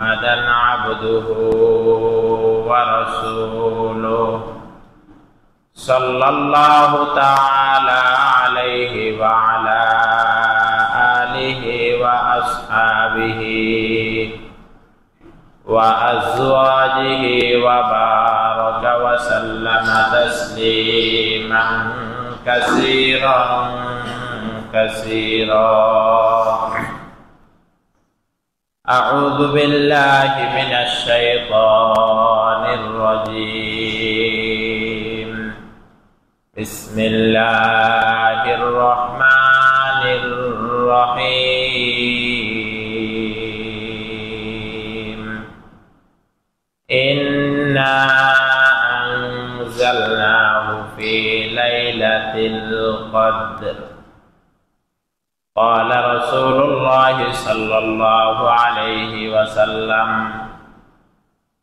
محمدا عبده ورسوله صلى الله تعالى عليه وعلى آله وأصحابه وأزواجه وبارك وسلم تسليما كثيرا أعوذ بالله من الشيطان الرجيم بسم الله الرحمن الرحيم إنا أنزلناه في ليلة القدر قال رسول الله صلى الله عليه وسلم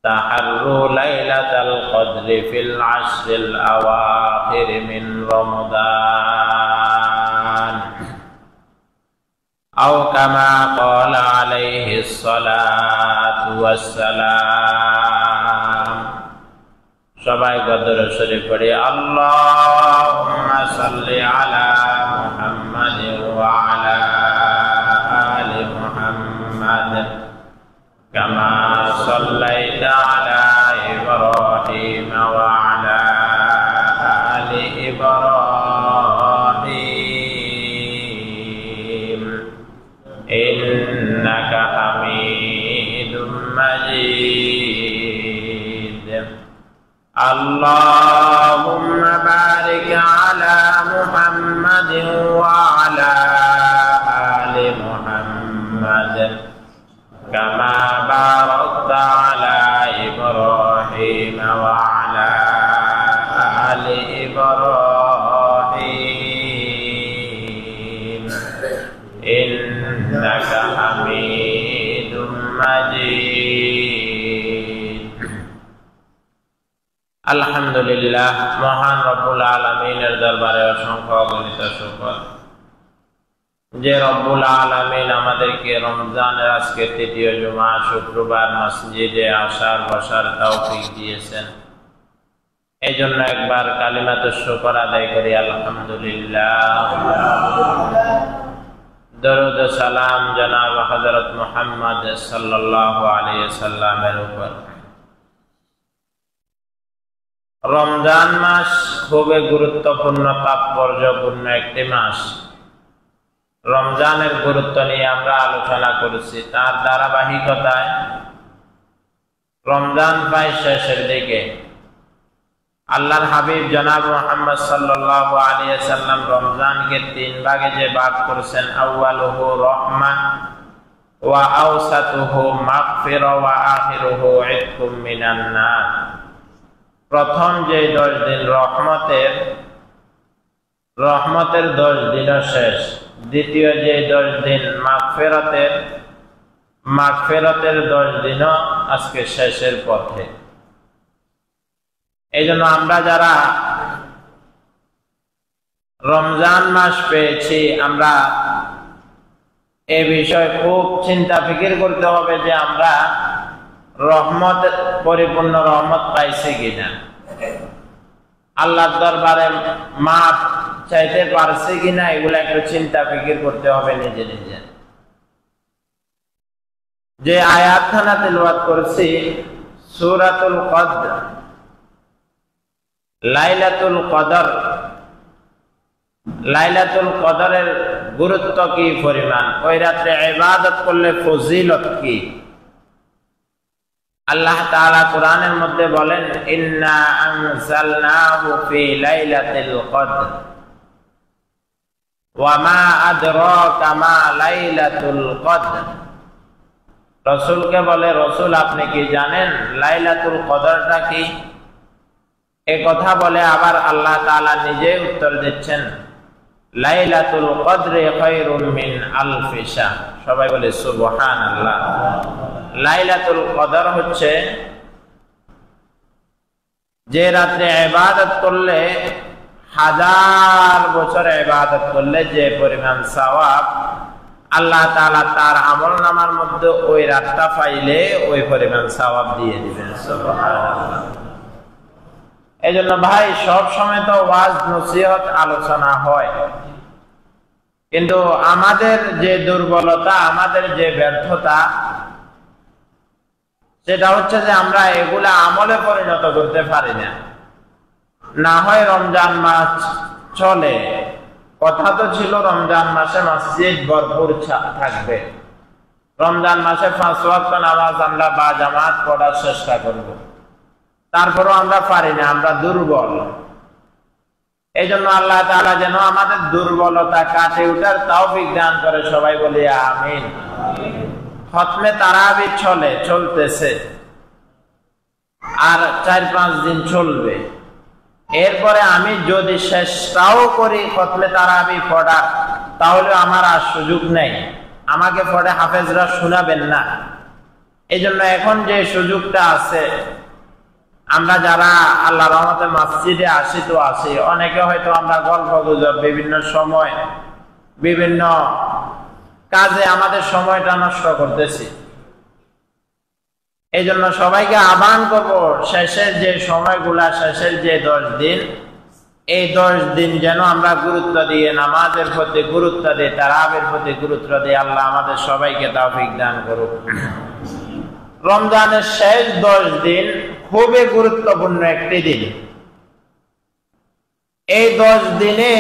تحروا ليلة القدر في العشر الأواخر من رمضان أو كما قال عليه الصلاة والسلام সবাই গদর শরীফ পড়ি আল্লাহুম্মা সাল্লি আলা মুহাম্মাদিন ওয়া আলা আলি মুহাম্মাদ কামা সাল্লাইতা আলা ইব্রাহিম ওয়া আলা আলি ইব্রাহিম ইন্নাকা হামিদুম মাজিদ اللهم بارك على محمد وعلى آل محمد كما باركت على إبراهيم وعلى آل إبراهيم إنك حميد مجيد আলহামদুলিল্লাহ মহান রব্বুল আলামিনের দরবারে অসংখ্য অগণিত শুকর যে রব্বুল আলামিন আমাদেরকে রমজানের আজকে তৃতীয় জুমা শুক্রবার মসজিদে আসার বসার তৌফিক দিয়েছেন। এই জন্য একবার কালিমাতুশ শুকর আদায় করি আলহামদুলিল্লাহ। দরুদ ও সালাম জনাব হযরত মুহাম্মদ সাল্লাল্লাহু আলাইহি সাল্লামের উপর। রমজান মাস খুবই গুরুত্বপূর্ণ তাৎপর্যপূর্ণ একটি মাস। রমজানের গুরুত্ব নিয়ে আমরা আলোচনা করেছি। তার ধারাবাহিকতায় রমজান প্রায় শেষের দিকে আল্লাহর হাবিব জনাব মুহাম্মদ সাল্লাল্লাহু আলাইহি সাল্লাম রমজানকে তিন ভাগে যে ভাগ করেছেন, আউয়ালুহু রাহমা ওয়া আওসাতুহু মাগফিরা ওয়া আখিরুহু ইতকুম মিনান নার। প্রথম যে 10 দিন রহমতের 10 দিনও শেষ। দ্বিতীয় যে 10 দিন মাগফিরাতের 10 দিনও আজকে শেষের পথে। এই জন্য আমরা যারা রমজান মাস পেয়েছি, আমরা এ বিষয়ে খুব চিন্তা ফিকির করতে হবে যে আমরা রহমত পরিপূর্ণ রহমত পাইছে কিনা, আল্লাহর দরবারে মাফ চাইতে পারছে কিনা, এগুলো একটু চিন্তা ফিকির করতে হবে নিজে নিজে। যে আয়াতখানা তেলাওয়াত করেছি সূরাতুল কদর, লাইলাতুল কদরের গুরুত্ব কি পরিমাণ, ওই রাত্রে ইবাদত করলে ফজিলত কি। আল্লাহ তাআলা কোরআনের মধ্যে বলেন ইন্না আনজালনাহু ফি লাইলাতিল কদর ওয়া মা আদরাকা মা লাইলাতুল কদর। রাসূলকে বলে, রাসূল আপনি কি জানেন লাইলাতুল কদরটা কি? এই কথা বলে আবার আল্লাহ তাআলা নিজেই উত্তর দিচ্ছেন লাইলাতুল কদরে খায়রুম মিন আলফি শাহর। সবাই বলে সুবহানাল্লাহ। লাইলাতুল কদর হচ্ছে যে রাত্রে ইবাদত করলে, 1000 বছর ইবাদত করলে যে পরিমাণ সওয়াব আল্লাহ তাআলা তার আমলনামার মধ্যে ওই রাতটা পাইলে ওই পরিমাণ সওয়াব দিয়ে দিবেন। সুবহানাল্লাহ। এজন্য ভাই সব সময় তো ওয়াজ নসিহত আলোচনা হয়, কিন্তু আমাদের যে দুর্বলতা, আমাদের যে ব্যর্থতা, সেটা হচ্ছে যে আমরা এগুলা আমলে পরিণত করতে পারি না। না হয় রমজান মাস চলে, কথা তো ছিল রমজান মাসে মসজিদ ভরপুর থাকবে, রমজান মাসে 5 ওয়াক্ত নামাজ আমরা বা জামাত পড়ার চেষ্টা করব, তারপরও আমরা পারি না, আমরা দুর্বল। এই জন্য আল্লাহ তাআলা যেন আমাদের দুর্বলতা কাটিয়ে উঠার তৌফিক দান করে, সবাই বলি আমিন। খতমে তারাবি চলতেছে, আর 4-5 দিন চলবে। এরপরে আমি যদি চেষ্টাও করি খতমে তারাবি পড়ার, তাহলে আমার আর সুযোগ নেই, আমাকে পড়ে হাফেজরা শোনাবেন না। এই জন্য এখন যে সুযোগটা আছে, আমরা যারা আল্লাহর রহমতে মসজিদে আসি তো আসি, অনেকে হয়তো আমরা গল্প গুজব বিভিন্ন সময় বিভিন্ন কাজে আমাদের সময়টা নষ্ট করতেছি। এই জন্য সবাইকে আহ্বান করবো, শেষের যে সময়গুলা, শেষের যে 10 দিন, এই 10 দিন যেন আমরা গুরুত্ব দিয়ে নামাজের প্রতি গুরুত্ব দিই, তারাবির প্রতি গুরুত্ব দিই। আল্লাহ আমাদের সবাইকে তৌফিক দান করুক। রমজানের শেষ 10 দিন খুবই গুরুত্বপূর্ণ একটি দিন। এই 10 দিনে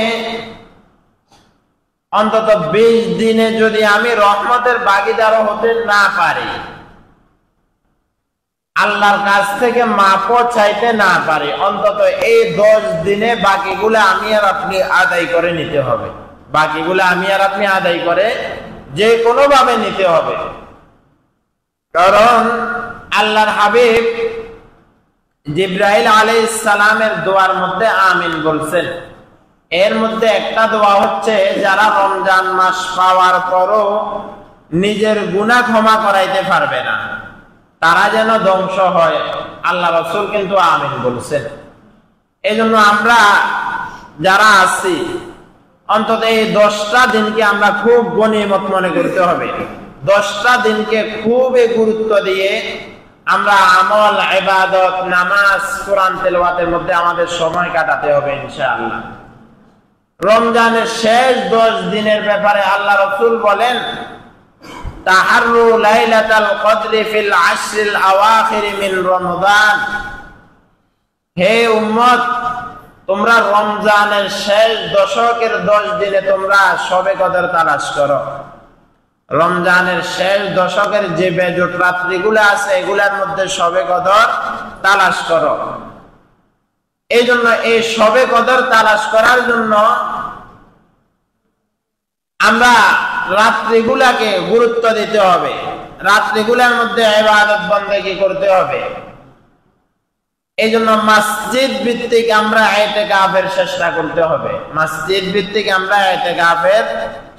অন্তত 20 দিনে যদি আমি রহমতের ভাগীদার হতে না পারি, আল্লাহর কাছ থেকে মাফও চাইতে না পারি, অন্তত এই 10 দিনে বাকিগুলো আমি আর আপনি আদায় করে নিতে হবে। বাকিগুলো আমি আর আপনি আদায় করে যে কোনো ভাবে নিতে হবে। কারণ আল্লাহর হাবিব জিবরাইল আলাইহিস সালামের দোয়ার মধ্যে আমিন বলছেন। এর মধ্যে একটা দোয়া হচ্ছে, যারা রমজান মাস পাওয়ার পরও নিজের গুনাহ ক্ষমা করাইতে পারবে না, তারা যেন ধ্বংস হয়। আল্লাহ রাসূল কিন্তু আমিন বলছেন। এই জন্য আমরা যারা আছি, অন্তত এই 10টা দিনকে আমরা খুব গনিমত মনে করতে হবে। 10টা দিনকে খুবই গুরুত্ব দিয়ে আমরা আমল, ইবাদত, নামাজ, কোরআন তেলাওয়াতের মধ্যে আমাদের সময় কাটাতে হবে ইনশাআল্লাহ। রমজানের শেষ 10 দিনের ব্যাপারে আল্লাহ রাসূল বলেন, তাহাররু লাইলাতাল কদরি ফিল আশরিল আওয়াখির মিন রমাদান। হে উম্মত, তোমরা রমজানের শেষ দশকের 10 দিনে তোমরা শবে কদর তালাশ করো। রমজানের শেষ দশকের যে বেজোট রাত্রিগুলো আছে, এগুলার মধ্যে শবে কদর তালাশ করো। এই জন্য এই শবে কদর তালাশ করার জন্য আমরা রাত্রিগুলাকে গুরুত্ব দিতে হবে, রাত্রিগুলার মধ্যে ইবাদত বন্দেগী করতে হবে। এই জন্য মসজিদ ভিত্তিক আমরা ইতিকাফের চেষ্টা করতে হবে, মসজিদ ভিত্তিক আমরা ইতিকাফের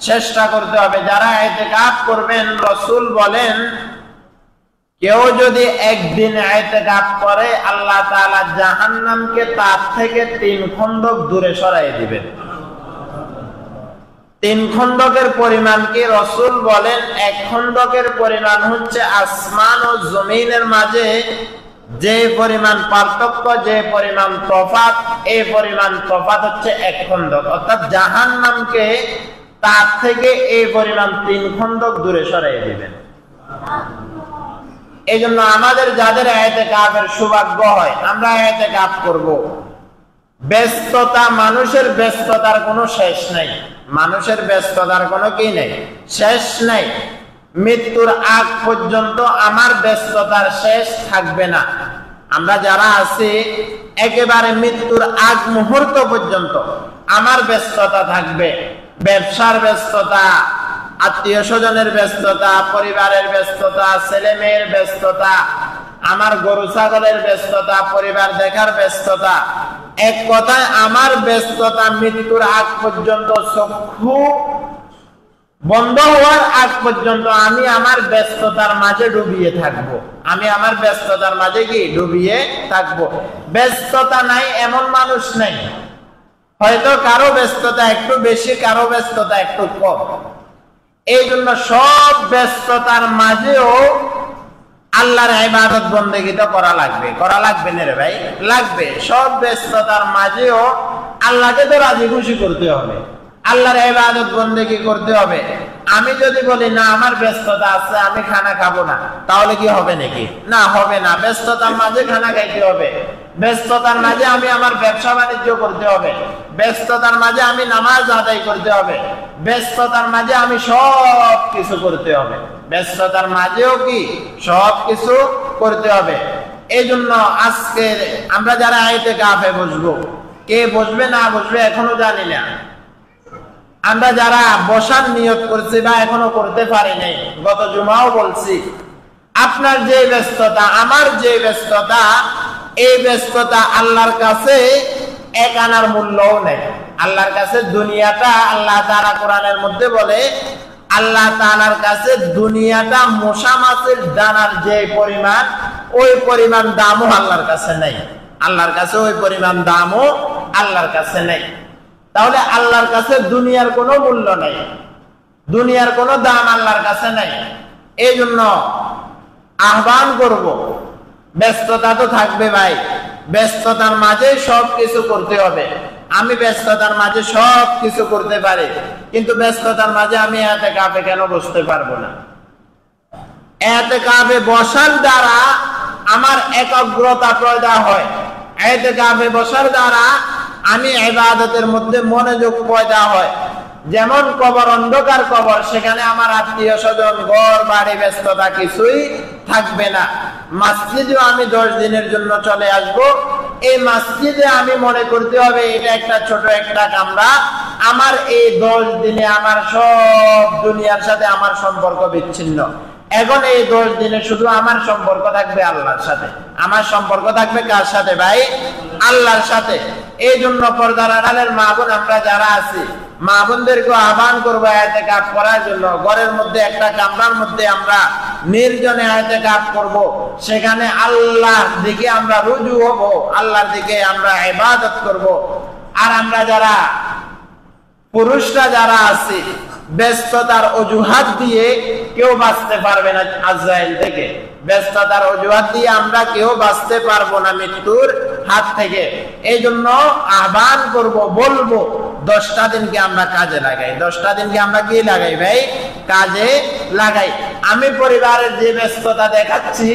চেষ্টা করতে হবে। যারা ইতিকাফ করবেন, রাসূল বলেন, কেউ যদি একদিন ইতিকাফ করে, আল্লাহ তাআলা জাহান্নামকে তার থেকে 3 খণ্ডক দূরে সরাই দিবেন। 3 খণ্ডকের পরিমাণ কি? রাসূল বলেন, 1 খণ্ডকের পরিমাণ হচ্ছে আসমান ও জমিনের মাঝে যে পরিমাণ পার্থক্য, যে পরিমাণ তফাৎ, এই পরিমাণ তফাৎ হচ্ছে 1 খণ্ডক। অর্থাৎ জাহান্নামকে তার থেকে এই পরিমাণ 3 খণ্ডক দূরে সরাই দিবেন। এই জন্য আমাদের যাদের ইতিকাফের সৌভাগ্য হয়, আমরা ইতিকাফ করব। ব্যস্ততা, মানুষের ব্যস্ততার কোনো শেষ নাই, মানুষের ব্যস্ততার কোনো কি নেই, শেষ নাই। মৃত্যুর আগ পর্যন্ত আমার ব্যস্ততার শেষ থাকবে না। আমরা যারা আছি, একেবারে মৃত্যুর আগ মুহূর্ত পর্যন্ত আমার ব্যস্ততা থাকবে। ব্যবসার ব্যস্ততা, আত্মীয় স্বজনের ব্যস্ততা, পরিবারের ব্যস্ততা, ছেলে মেয়ের ব্যস্ততা, আমার গরু ছাগলের ব্যস্ততা, পরিবার দেখার ব্যস্ততা, এক কথায় আমার ব্যস্ততা মৃত্যুর আগ পর্যন্ত, চক্ষু বন্ধ হওয়ার আগ পর্যন্ত আমি আমার ব্যস্ততার মাঝে ডুবিয়ে থাকবো। আমি আমার ব্যস্ততার মাঝে কি ডুবিয়ে থাকবো। ব্যস্ততা নাই এমন মানুষ নেই। হয়তো কারো ব্যস্ততা একটু বেশি, কারো ব্যস্ততা একটু কম, এই জন্য সব ব্যস্ততার মাঝেও আল্লাহর ইবাদত বন্দেগী তো করা লাগবে না রে ভাই, লাগবে। সব ব্যস্ততার মাঝেও আল্লাহকে তো রাজি খুশি করতে হবে, আল্লাহর ইবাদত বন্দেগী করতে হবে। আমি যদি বলি না আমার ব্যস্ততা আছে, আমি খানা খাবো না, তাহলে কি হবে নাকি? না, হবে না। ব্যস্ততার মাঝে খানা খাইতে হবে, ব্যস্ততার মাঝে আমি আমার ব্যবসা বাণিজ্য করতে হবে, ব্যস্ততার মাঝে আমি নামাজ আদায় করতে হবে, ব্যস্ততার মাঝে আমি সব কিছু করতে হবে, ব্যস্ততার মাঝেও কি সব কিছু করতে হবে। এই জন্য আজকে আমরা যারা ইতিকাফে বসবো, কে বসবে না বসবে এখনো জানি না। আমরা যারা বসার নিয়ত করছি বা এখনো করতে পারি নাই, গত জুমাও বলছি, আপনার যে ব্যস্ততা, আমার যে ব্যস্ততা, এই ব্যস্ততা আল্লাহর কাছে এক আনার মূল্যও নেই। আল্লাহর কাছে দুনিয়াটা, আল্লাহ তাআলা কোরআনের মধ্যে বলে, আল্লাহ তাআলার কাছে দুনিয়াটা মশা মাছের দানার যে পরিমাণ, ওই পরিমাণ দামও আল্লাহর কাছে নেই। আল্লাহর কাছে ওই পরিমাণ দামও আল্লাহর কাছে নেই। তাহলে আল্লাহর কাছে দুনিয়ার কোনো মূল্য নেই, দুনিয়ার কোনো দাম আল্লাহর কাছে নেই। এই জন্য আহ্বান করব, ব্যস্ততা তো থাকবে ভাই, ব্যস্ততার মাঝে সব কিছু করতে হবে। আমি ব্যস্ততার মাঝে সব কিছু করতে পারি, কিন্তু ব্যস্ততার মাঝে আমি ইতিকাফে কেন বসতে পারবো না? ইতিকাফে বসার দ্বারা আমার একাগ্রতা পয়দা হয়, ইতিকাফে বসার দ্বারা আমি ইবাদতের মধ্যে মনোযোগ পয়দা হয়। যেমন কবর অন্ধকার কবর, সেখানে আমার আত্মীয় স্বজন, ঘর বাড়ি, ব্যস্ততা কিছুই থাকবে না। মসজিদে আমি 10 দিনের জন্য চলে আসব, এই মসজিদে আমি মনে করতে হবে এটা একটা ছোট একটা কামরা, আমার এই 10 দিনে আমার সব দুনিয়ার সাথে আমার সম্পর্ক বিচ্ছিন্ন। এখন এই 10 দিনে শুধু আমার সম্পর্ক থাকবে আল্লাহর সাথে। আমার সম্পর্ক থাকবে কার সাথে ভাই? আল্লাহর সাথে। এই জন্য পর্দার আড়ালের মা বোন আমরা যারা আছি, মা বোনদেরকে আহ্বান করবো ইতিকাফ করার জন্য। ঘরের মধ্যে একটা কামরার মধ্যে আমরা নির্জনে ইতিকাফ করব, সেখানে আল্লাহর দিকে আমরা রুজু হব, আল্লাহর দিকে আমরা ইবাদত করব। আর আমরা যারা পুরুষরা যারা আছি, ব্যস্ততার অজুহাত দিয়ে কেউ বাঁচতে পারবে না আজরাইল থেকে, ব্যস্ততার অজুহাত দিয়ে আমরা কেউ বাঁচতে পারবো না মৃত্যুর হাত থেকে। এই জন্য আহ্বান করব, বলবো 10টা দিনকে আমরা কাজে লাগাই। 10টা দিনকে আমরা কি লাগাই ভাই? কাজে লাগাই। আমি পরিবারের যে ব্যস্ততা দেখাচ্ছি,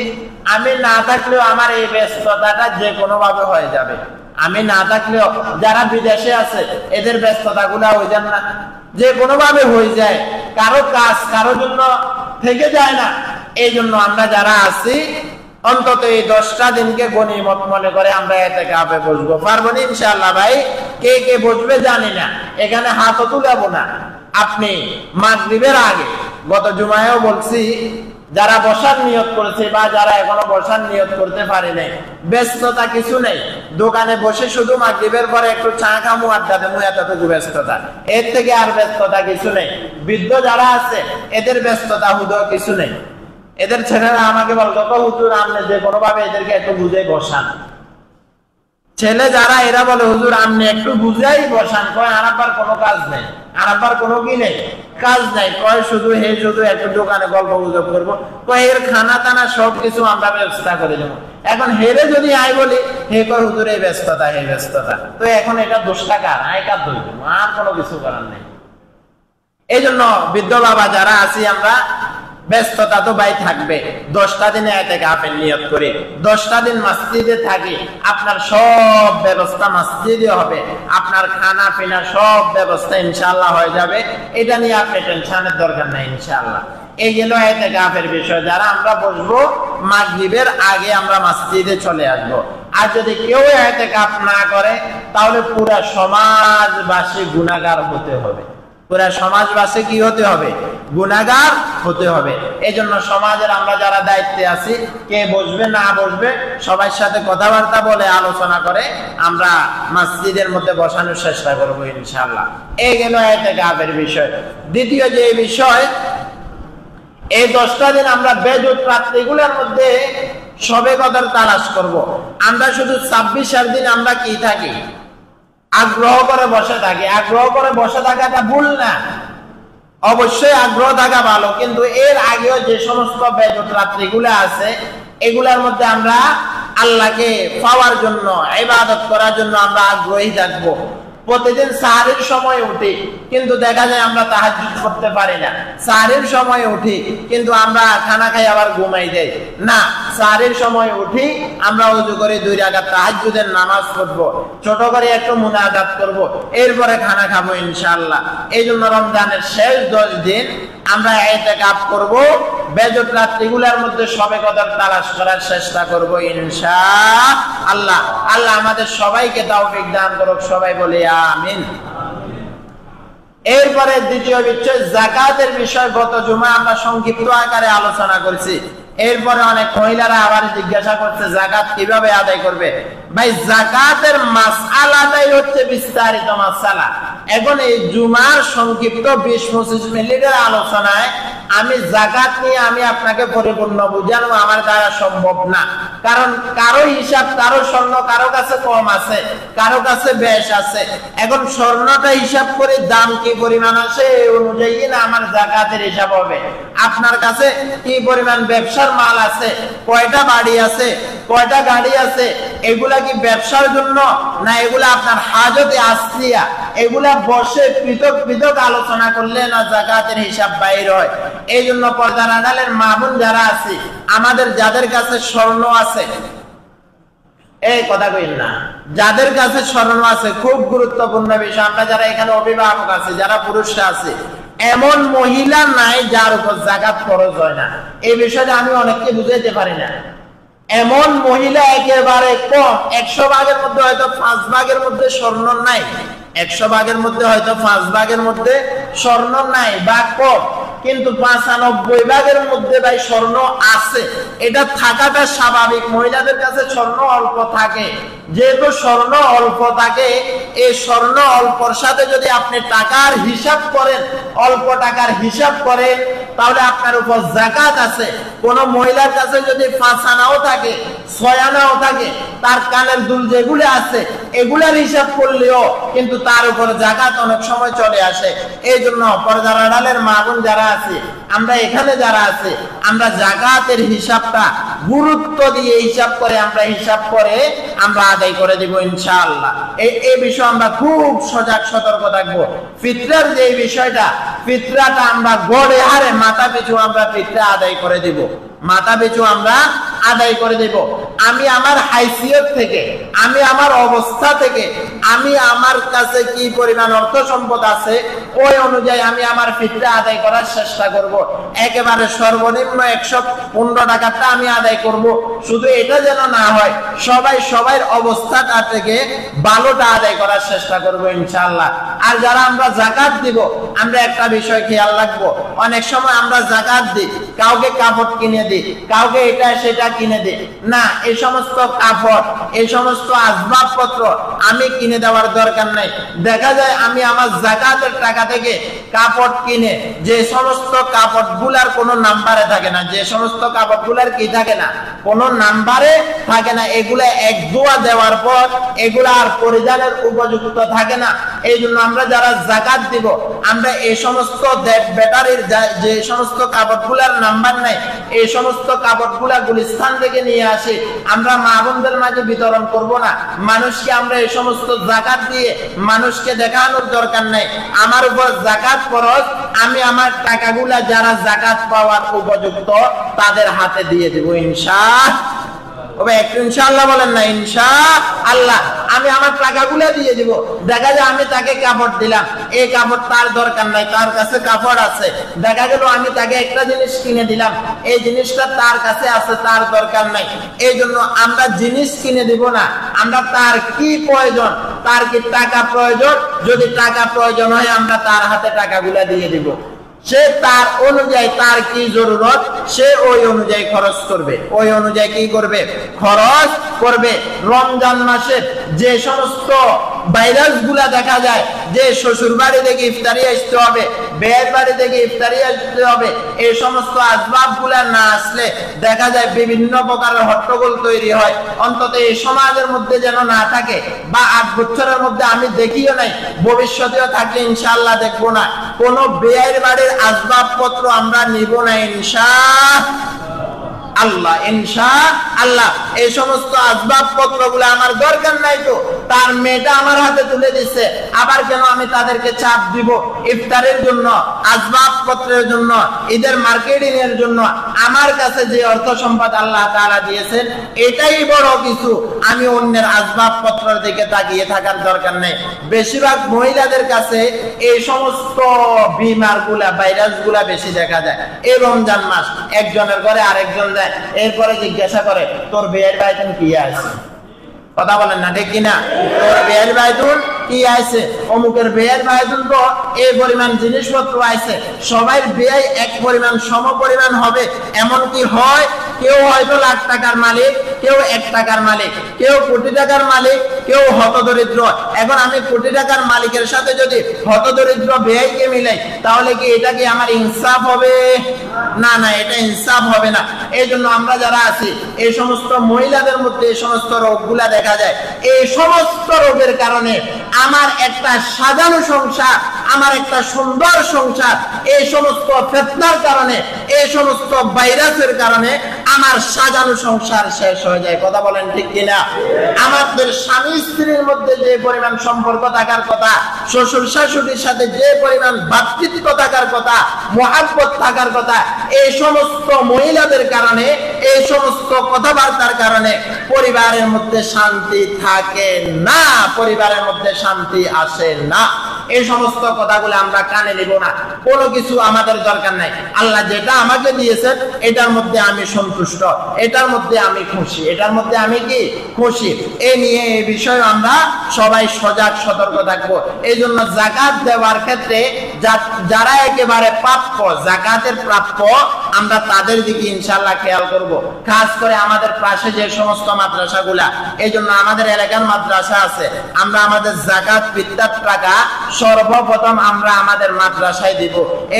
আমি না থাকলেও আমার এই ব্যস্ততাটা যে কোনো ভাবে হয়ে যাবে। আমি না থাকলেও যারা বিদেশে আছে, এদের ব্যস্ততা গুলা হয়ে যান না, যে কোনো ভাবে হয়ে যায়। কারো কাজ কারো জন্য থেকে যায় না। এই জন্য আমরা যারা আছি, অন্তত এই 10টা দিনকে গনিমত মনে করে আমরা ইতিকাফে বসবো। পারবো না ইনশাআল্লাহ ভাই? কে কে বসবে জানি না, এখানে হাতও তুলাবো না। আপনি মাগরিবের আগে, গত জুমায়ও বলছি, যারা বসার নিয়ত করেছে বা যারা এখনো বসার নিয়ত করতে পারে নাই, ব্যস্ততা কিছু নেই। দোকানে বসে শুধু মাগরিবের পরে একটু চা খামু, আড্ডা দেবো, এতটুকু ব্যস্ততা। এর থেকে আর ব্যস্ততা কিছু নেই। বৃদ্ধ যারা আছে, এদের ব্যস্ততা হুদয় কিছু নেই। এদের ছেলেরা আমাকে বলতো, হুজুর আপনি যে কোনো ভাবে এদেরকে একটু বুঝে বসান। ছেলে যারা, এরা বলে হুজুর আপনি একটু বুঝাই বসান। কয় আর আব্বার কোনো কাজ নেই, আর আব্বার কোনো কি নেই, কাজ নাই। কয় শুধু শুধু একটু দোকানে গল্প গুজব করবো। কয় এর খানা টানা সবকিছু আমরা ব্যবস্থা করে দেবো। এখন হেরে যদি আয় বলি, হে কয় হুজুর এই ব্যস্ততা, এই ব্যস্ততা। তো এখন এটা দোষটা কার? আয় কার দোষ দেবো? আর কোনো কিছু করার নেই। এই জন্য বৃদ্ধ বাবা যারা আছি আমরা, ব্যস্ততা তো ভাই থাকবে। 10টা দিনে ইতিকাফের নিয়ত করি, 10টা দিন মসজিদে থাকি, আপনার সব ব্যবস্থা মসজিদে হবে, আপনার খানা পিনা সব ব্যবস্থা ইনশাআল্লাহ হয়ে যাবে। এটা নিয়ে আপনি টেনশনের দরকার নাই ইনশাআল্লাহ। এই গেল ইতিকাফের বিষয়। যারা আমরা বসবো, মাগরিবের আগে আমরা মসজিদে চলে আসবো। আর যদি কেউ ইতিকাফ না করে, তাহলে পুরা সমাজবাসী গুনাহগার হতে হবে। পুরা সমাজবাসী কি হতে হবে? গুনাহগার হতে হবে। এই জন্য সমাজের আমরা যারা দায়িত্বে আছি, কে বসবে না বসবে, সবার সাথে কথাবার্তা বলে আলোচনা করে আমরা মসজিদের মধ্যে বসানোর চেষ্টা করবো ইনশাআল্লাহ। এই গেল ইতিকাফের বিষয়। দ্বিতীয় যে বিষয়, এই 10টা দিন আমরা বেজুত রাত্রিগুলোর মধ্যে শবে কদর তালাশ করব। আমরা শুধু 26 দিন আমরা কি থাকি? আগ্রহ করে বসে থাকি। আগ্রহ করে বসে থাকাটা ভুল না। অবশ্যই আগ্রহ থাকা ভালো, কিন্তু এর আগেও যে সমস্ত বেজত রাত্রিগুলো আছে এগুলার মধ্যে আমরা আল্লাহকে পাওয়ার জন্য, ইবাদত করার জন্য আমরা আগ্রহী থাকবো। প্রতিদিন সাহারির সময় উঠি, কিন্তু দেখা যায় আমরা তাহাজ্জুদ করতে পারি না। সাহারির সময় উঠি, কিন্তু আমরা খানা খাই আবার ঘুমাই যাই না। সাহারির সময় উঠি, আমরা ওযু করে 2 রাকাত তাহাজ্জুদের নামাজ পড়বো, ছোট করে একটু মুনাজাত করব, এরপরে খানা খাবো ইনশাআল্লাহ। এই জন্য রমজানের শেষ 10 দিন আমরা ইতিকাফ করব, বেজত রাত্রিগুলোর মধ্যে শবে কদর তালাশ করার চেষ্টা করব ইনশাআল্লাহ। আল্লাহ আমাদের সবাইকে তৌফিক দান করুক, সবাই বলি আমিন। এরপরে দ্বিতীয় বিষয় যাকাতের বিষয়। গত জুমা আমরা সংক্ষিপ্ত আকারে আলোচনা করেছি। এরপরে অনেক মহিলারা আবার জিজ্ঞাসা করছে যাকাত কিভাবে আদায় করবে। ভাই, যাকাতের মাসআলাটাই হচ্ছে বিস্তারিত মাসআলা। এখন এই জুমার সংক্ষিপ্ত 20-25 মিনিটের আলোচনায় আমি যাকাত নিয়ে আমি আপনাকে পরিপূর্ণ বুঝানো আমার দ্বারা সম্ভব না। কারণ কারো হিসাব, কারো স্বর্ণ কারো কাছে কম আছে, কারো কাছে বেশ আছে। এখন স্বর্ণটা হিসাব করে দাম কি পরিমাণ আছে এই অনুযায়ী না আমার যাকাতের হিসাব হবে। আপনার কাছে কি পরিমাণ ব্যবসার মাল আছে, কয়টা বাড়ি আছে, কয়টা গাড়ি আছে, এগুলা কি ব্যবসার জন্য না এগুলা আপনার হাজতে আসলিয়া, এগুলা বসে পৃথক পৃথক আলোচনা করলে না যাকাতের হিসাব বাইর হয়। এই জন্য পর্দার আড়ালের মা বোন যারা আছে, আমাদের যাদের কাছে স্বর্ণ আছে, এই কথা কইন না, যাদের কাছে স্বর্ণ আছে, খুব গুরুত্বপূর্ণ বিষয়। আমরা যারা এখানে অভিভাবক আছে, যারা পুরুষরা আছে, এমন মহিলা নাই যার উপর যাকাত খরচ হয় না। এই বিষয়টা আমি অনেককে বুঝাইতে পারি না। এমন মহিলা একেবারে কম, 100 ভাগের মধ্যে হয়তো 5 ভাগের মধ্যে স্বর্ণ নাই, 100 ভাগের মধ্যে হয়তো 5 ভাগের মধ্যে স্বর্ণ নাই বা কম, কিন্তু 95 ভাগের মধ্যে ভাই স্বর্ণ আছে। এটা থাকাটা স্বাভাবিক। মহিলাদের কাছে স্বর্ণ অল্প থাকে, যেহেতু স্বর্ণ অল্প থাকে, এই স্বর্ণ অল্পর সাথে যদি আপনি টাকার হিসাব করেন, অল্প টাকার হিসাব করেন, তাহলে আপনার উপর যাকাত আছে। কোন মহিলার কাছে যদি 5 আনাও থাকে, 6 আনাও থাকে, তার কানের দুল যেগুলো আছে এগুলার হিসাব করলেও কিন্তু তার উপর যাকাত অনেক সময় চলে আসে। এই জন্য পর্দার আড়ালের মা বোন যারা আছে, আমরা এখানে যারা আছে, আমরা যাকাতের হিসাবটা গুরুত্ব দিয়ে হিসাব করে আমরা আদায় করে দিব ইনশাআল্লাহ। এই বিষয়ে আমরা খুব সজাগ সতর্ক থাকবো। ফিতরার যে বিষয়টা, ফিতরাটা আমরা গড়ে হারে মাথা পিছু আমরা ফিতরা আদায় করে দিব, মাথা পিছু আমরা আদায় করে দেব। আমি আমার হাইসিয়ত থেকে, আমি আমার অবস্থা থেকে, আমি আমার কাছে কি পরিমাণ অর্থ সম্পদ আছে ওই অনুযায়ী আমি আমার ফিতরা আদায় করার চেষ্টা করব। একেবারে সর্বনিম্ন 115 টাকাটা আমি আদায় করব। শুধু এটা যেন না হয়, সবাই অবস্থাটা থেকে ভালোটা আদায় করার চেষ্টা করব ইনশাআল্লাহ। আর যারা আমরা যাকাত দিব, আমরা একটা বিষয় খেয়াল রাখবো। অনেক সময় আমরা যাকাত দিই, কাউকে কাপড় কিনে দিই, কাউকে এটা সেটা কিনে দিই না। এই সমস্ত কাপড়, এই সমস্ত আসবাবপত্র আমি কিনে দেওয়ার দরকার নাই। দেখা যায় আমি আমার যাকাতের টাকা থেকে কাপড় কিনে, যে সমস্ত কাপড়গুলার কোনো নাম্বারে থাকে না, যে সমস্ত কাপড়গুলার কি থাকে না, কোনো নাম্বারে থাকে না, এগুলা এক দোয়া দেওয়ার পর এগুলা আর পরিধানের উপযুক্ত থাকে না। এই জন্য আমরা যারা যাকাত দিব, আমরা এই সমস্ত ব্যাটারির যে সমস্ত কাপড়গুলার নাম্বার নাই, এই সমস্ত কাপড়গুলা গুলিস্তান থেকে নিয়ে আসি, আমরা মা বোনদের মাঝে বিতরণ করব না। মানুষকে আমরা এই সমস্ত যাকাত দিয়ে মানুষকে দেখানোর দরকার নাই। আমার উপর যাকাত খরচ, আমি আমার টাকাগুলা যারা যাকাত পাওয়ার উপযুক্ত তাদের হাতে দিয়ে দেব ইনশাআল্লাহ। একটু ইনশাআল্লাহ বলেন না, ইনশাআল্লাহ। আমি আমার টাকাগুলো দিয়ে দিব। দেখা যায় আমি তাকে কাপড় দিলাম, এই কাপড় তার দরকার নাই, তার কাছে কাপড় আছে। দেখা গেল আমি তাকে একটা জিনিস কিনে দিলাম, এই জিনিসটা তার কাছে আছে, তার দরকার নাই। এই জন্য আমরা জিনিস কিনে দিব না, আমরা তার কি প্রয়োজন, তার কি টাকা প্রয়োজন, যদি টাকা প্রয়োজন হয় আমরা তার হাতে টাকাগুলো দিয়ে দিব। সে তার অনুযায়ী, তার কি জরুরত সে ওই অনুযায়ী খরচ করবে, ওই অনুযায়ী কি করবে, খরচ করবে। রমজান মাসে যে সমস্ত ভাইরাস গুলা দেখা যায়, যে শ্বশুর বাড়ি থেকে ইফতারি আসতে হবে, বিয়ের বাড়ি থেকে ইফতারি আসতে হবে, এই সমস্ত আসবাবগুলা না আসলে দেখা যায় বিভিন্ন প্রকারের হট্টগোল তৈরি হয়। অন্তত এই সমাজের মধ্যে যেন না থাকে, বা 8 বছরের মধ্যে আমি দেখিও নাই, ভবিষ্যতেও থাকলে ইনশাআল্লাহ দেখবো না, কোন বিয়ের বাড়ির আসবাবপত্র আমরা নিব না ইনশাআল্লাহ। ইনশাআল্লাহ এই সমস্ত আসবাবপত্র গুলো আমার দরকার নাই, তো তার মেয়েটা আমার হাতে তুলে দিচ্ছে, আবার কেন আমি তাদেরকে চাপ দিব ইফতারের জন্য, আসবাবপত্রের জন্য, ঈদের মার্কেটিং এর জন্য? আমার কাছে যে অর্থ সম্পদ আল্লাহ তাআলা দিয়েছেন এটাই বড় কিছু, আমি অন্যের আসবাবপত্রের দিকে তাকিয়ে থাকার দরকার নেই। বেশিরভাগ মহিলাদের কাছে এই সমস্ত বিমার গুলা, ভাইরাস গুলা বেশি দেখা যায়। এই রমজান মাস একজনের ঘরে আরেকজন যায়, এরপরে জিজ্ঞাসা করে তোর বিয়ের বাইতুন কি আছে? কথা বলেন না, ঠিক কিনা? তোর বিয়ের বাইতুন কি আছে? অমুকের বিয়ের বাইতুন তো এই পরিমাণ জিনিসপত্র আছে। সবাই বিয়ে এক পরিমাণ সম পরিমাণ হবে এমন কি হয়? কেউ হয়তো লাখ টাকার মালিক, কেউ 1 টাকার মালিক, কেউ কোটি টাকার মালিক, কেউ হতদরিদ্র। এখন আমি কোটি টাকার মালিকের সাথে যদি হতদরিদ্র বিয়েকে মিলাই, তাহলে কি এটা কি আমার ইনসাফ হবে? না না, এটা ইনসাফ হবে না। এই জন্য আমরা যারা আছি, এই সমস্ত মহিলাদের মধ্যে এই সমস্ত রোগগুলা দেখা যায়। এই সমস্ত রোগের কারণে আমার একটা সাজানো সংসার, আমার একটা সুন্দর সংসার, এই সমস্ত ফিতনার কারণে, এই সমস্ত ভাইরাসের কারণে আমার সাজানো সংসার শেষ হয়ে যায়। কথা বলেন ঠিক কিনা? আমাদের স্বামী স্ত্রীর মধ্যে যে পরিমাণ সম্পর্ক থাকার কথা, শ্বশুর শাশুড়ির সাথে যে পরিমাণ ভ্রাতৃত্ব থাকার কথা, মহব্বত থাকার কথা, এই সমস্ত মহিলাদের কারণে, এই সমস্ত কথাবার্তার কারণে পরিবারের মধ্যে শান্তি থাকে না, পরিবারের মধ্যে শান্তি আসে না। এই সমস্ত কথাগুলো আমরা কানে নিব না। কোনো কিছু আমাদের দরকার নাই। আল্লাহ যেটা আমাকে দিয়েছেন এটার মধ্যে আমি সন্তুষ্ট, এটার মধ্যে আমি খুশি, এটার মধ্যে আমি কি খুশি। এই নিয়ে এই বিষয়ে আমরা সবাই সজাগ সতর্ক থাকবো। এই জন্য যাকাত দেওয়ার ক্ষেত্রে যারা একেবারে প্রাপ্য, যাকাতের প্রাপ্য, আমরা তাদের দিকে ইনশাআল্লাহ খেয়াল করব। খাস করে আমাদের পাশে যে সমস্ত মাদ্রাসাগুলা, এই জন্য আমাদের এলাকার মাদ্রাসা আছে, আমরা আমাদের যাকাত ফিতরার টাকা সর্বপ্রথম আমরা আমাদের মাদ্রাসায় দিব,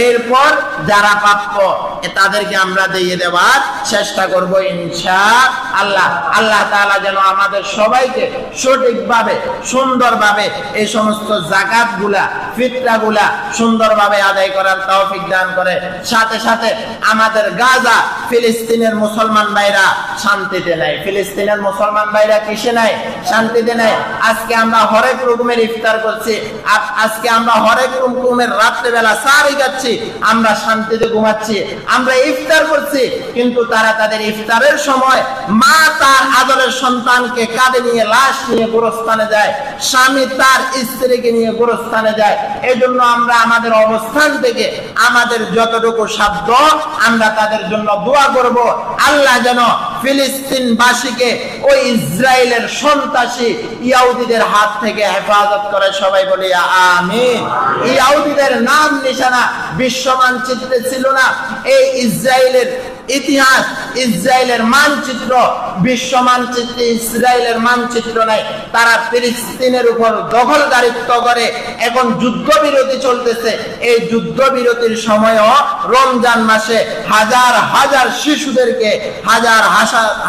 এরপর যারা প্রাপ্য তাদেরকে আমরা দিয়ে দেওয়ার চেষ্টা করব ইনশাআল্লাহ। আল্লাহ তাআলা যেন আমাদের সবাইকে সঠিকভাবে, সুন্দরভাবে এই সমস্ত যাকাতগুলা, ফিতরাগুলা সুন্দরভাবে আদায় করার তৌফিক দান করে। সাথে সাথে আমাদের গাজা ফিলিস্তিনের মুসলমান ভাইরা শান্তিতে নাই। ফিলিস্তিনের মুসলমান ভাইরা কিসে নাই? শান্তিতে নাই। আজকে আমরা হরেক রকমের ইফতার করছি, আজকে আমরা হরেক রকমের রাত্রেবেলা সারি খাচ্ছি, আমরা শান্তিতে ঘুমাচ্ছি, আমরা ইফতার করছি, কিন্তু তারা তাদের ইফতারের সময় মা তার আদরের সন্তানকে কাঁধে নিয়ে, লাশ নিয়ে গোরস্থানে যায়, স্বামী তার স্ত্রীকে নিয়ে গোরস্থানে যায়। এই জন্য আমরা আমাদের অবস্থান থেকে আমাদের যতটুকু সাধ্য আমরা তাদের জন্য দোয়া করব, আল্লাহ যেন ফিলিস্তিনবাসীকে ওই ইসরায়েলের সন্ত্রাসী ইহুদিদের হাত থেকে হেফাজত করে। সবাই বলি আমিন। ইহুদিদের নাম নিশানা বিশ্ব মানচিত্রে ছিল না। এই ইসরায়েলের ইতিহাস, ইসরায়েলের মানচিত্র বিশ্ব মানচিত্রে ইসরায়েলের মানচিত্র নাই। তারা ফিলিস্তিনের উপর দখলদারিত্ব করে। এখন যুদ্ধবিরতি চলতেছে, এই যুদ্ধবিরতির সময়ও রমজান মাসে হাজার হাজার শিশুদেরকে, হাজার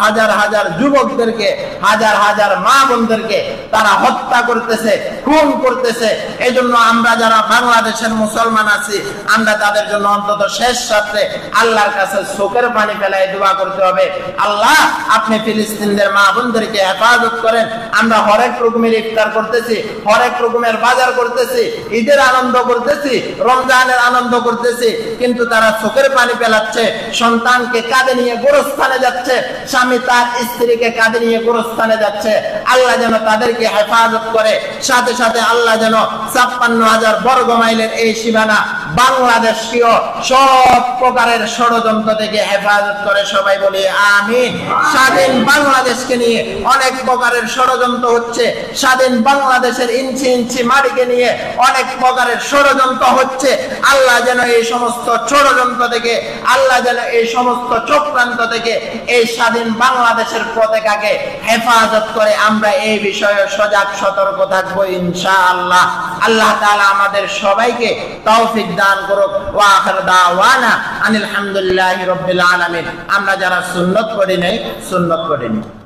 হাজার হাজার যুবকদেরকে, হাজার হাজার মা বোনদেরকে তারা হত্যা করতেছে, খুন করতেছে। এই জন্য আমরা যারা বাংলাদেশের মুসলমান আছি, আমরা তাদের জন্য অন্তত শেষ রাত্রে আল্লাহর কাছে চোখের পানি ফেলায় দোয়া করতে হবে, আল্লাহ আপনি ফিলিস্তিনদের মা বোনদেরকে হেফাজত করেন। আমরা হরেক রকমের ইফতার করতেছি, হরেক রকমের বাজার করতেছি, ঈদের আনন্দ করতেছি, রমজানের আনন্দ করতেছি, কিন্তু তারা চোখের পানি ফেলাচ্ছে, সন্তানকে কাঁধে নিয়ে গোরস্থানে যাচ্ছে, স্বামী তার স্ত্রীকে কাঁধে নিয়ে গোরস্থানে যাচ্ছে। আল্লাহ যেন তাদেরকে হেফাজত করে। সাথে সাথে আল্লাহ যেন ৫৬,০০০ বর্গ মাইলের এই সীমানা বাংলাদেশকেও সব প্রকারের ষড়যন্ত্র থেকে হেফাজত করে, সবাই বলি আমিন। স্বাধীন বাংলাদেশকে নিয়ে অনেক প্রকারের ষড়যন্ত্র হচ্ছে, স্বাধীন বাংলাদেশের ইঞ্চি ইঞ্চি মাটিকে নিয়ে অনেক প্রকারের ষড়যন্ত্র হচ্ছে। আল্লাহ যেন এই সমস্ত ষড়যন্ত্র থেকে, আল্লাহ যেন এই সমস্ত চক্রান্ত থেকে এই স্বাধীন বাংলাদেশের পতাকাকে হেফাজত করে। আমরা এই বিষয়ে সজাগ সতর্ক থাকবো ইনশাআল্লাহ। আল্লাহ তাআলা আমাদের সবাইকে তৌফিক দান করুক। ওয়া আখির দাওয়ানা আনিল হামদুলিল্লাহি রাব্বিল আলামিন। আমরা যারা সুন্নত পড়ি নাই, সুন্নত পড়িনি।